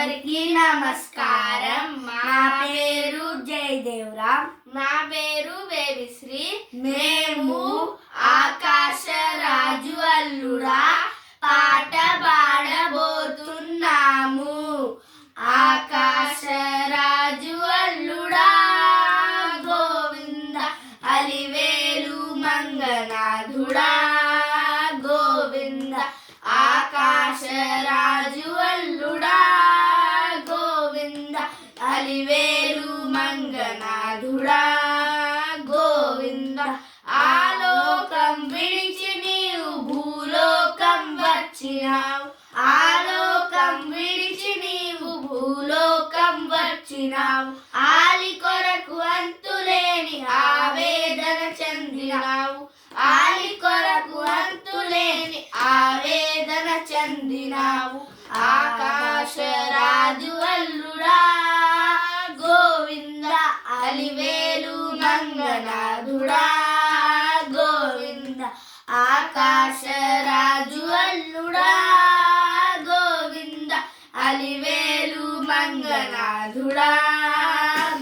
అందరికీ నమస్కారం. నా పేరు జయదేవరామ్. నా పేరు బేబిశ్రీ. మేము ఆకాశరాజు అల్లుడా పాట పాడబోతున్నాము. ఆకాశరాజు అల్లుడా గోవింద అలివేలు మంగనాథుడా గోవింద. ఆకాశరాజు అల్లుడా గోవింద అలివేలు మంగనాథుడా గోవింద. ఆలోకం విడిచి నీవు భూలోకం వచ్చినావు. ఆలోకం విడిచి నీవు భూలోకం వచ్చినావు. ఆలి కొరకు అంతులేని ఆవేదన చెందినావు. ఆలి కొరకు అంతులేని ఆవేదన చెందినావు. ఆకాశరాజు అల్లుడా గోవింద అలివేలు మంగనాథుడా గోవింద. ఆకాశరాజు అల్లుడా గోవింద అలివేలు మంగనాథుడా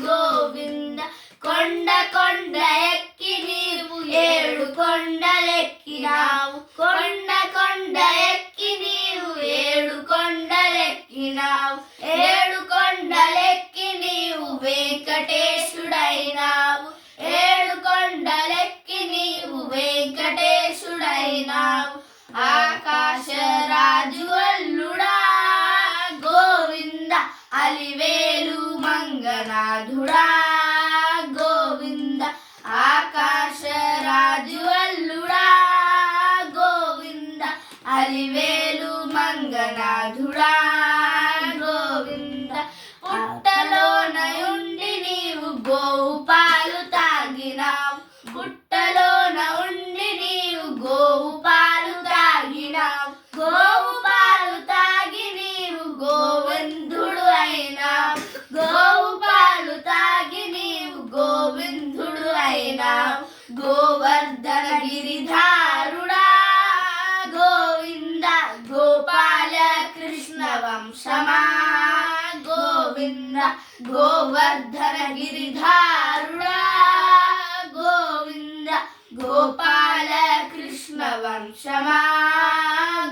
గోవింద. కొండ కొండ ఎక్కి నీవు ఏడు కొండలెక్కినావు. కొండ కొండ ఎక్కి నీవు ఏడు కొండలెక్కినావు. ఏడు కొండలెక్కి నీవు వెంకటేశుడైనావు. ఏడు కొండలెక్కి నీవు వెంకటేశుడైనావు. ఆకాశరాజు అల్లుడా గోవింద అలివేలు మంగనాథుడా గోవింద. ఆకాశరాజు అల్లుడా గోవింద అలివేలు మంగనాథుడా గోవింద. పుట్టలోన ఉండి నీవు గోవు పాలు తాగినావు. పుట్టలోన ఉండి నీవు గోవు పాలు తాగినావు. గోవు పాలు తాగి నీవు గోవిందుడు అయినావు. గోవు పాలు తాగి నీవు గోవిందుడు అయినావు. గోవర్ధన గిరిధారుడా గోవింద గోపాల కృష్ణ వంశమా గోవింద. గోవర్ధన గిరిధారుడా గోవింద గోపాల కృష్ణ వంశమా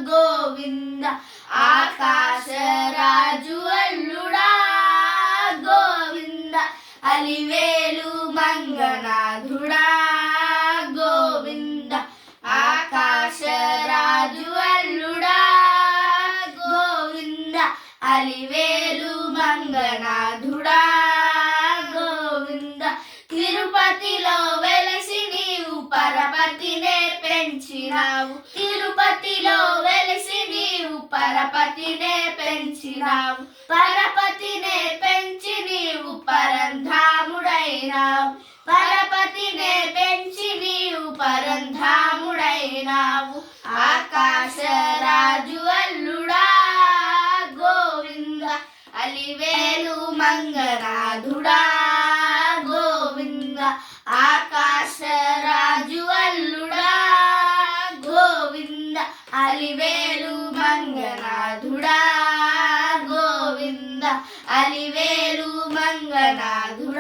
గోవింద. ఆకాశరాజు అల్లుడా గోవింద అలివేలు మంగనాథుడా గోవింద. ఆకాశరాజు అల్లుడా గోవింద అలివేలు మంగనాథుడా గోవింద. తిరుపతిలో వెలసి నీవు పరపతినే పెంచినావు. తిరుపతిలో వెలసి నీవు పరపతినే పెంచినావు. పరపతినే పెంచి నీవు పరంధాముడైనావు. పరపతినే పెంచి నీవు పరంధాముడైనావు. ఆకాశరాజు అల్లుడా గోవింద అలివేలు మంగనాథుడా గోవింద. ఆకాశరాజు అల్లుడా గోవింద అలివేలు మంగనాథుడా గోవింద అలివేలు మంగనాథుడా.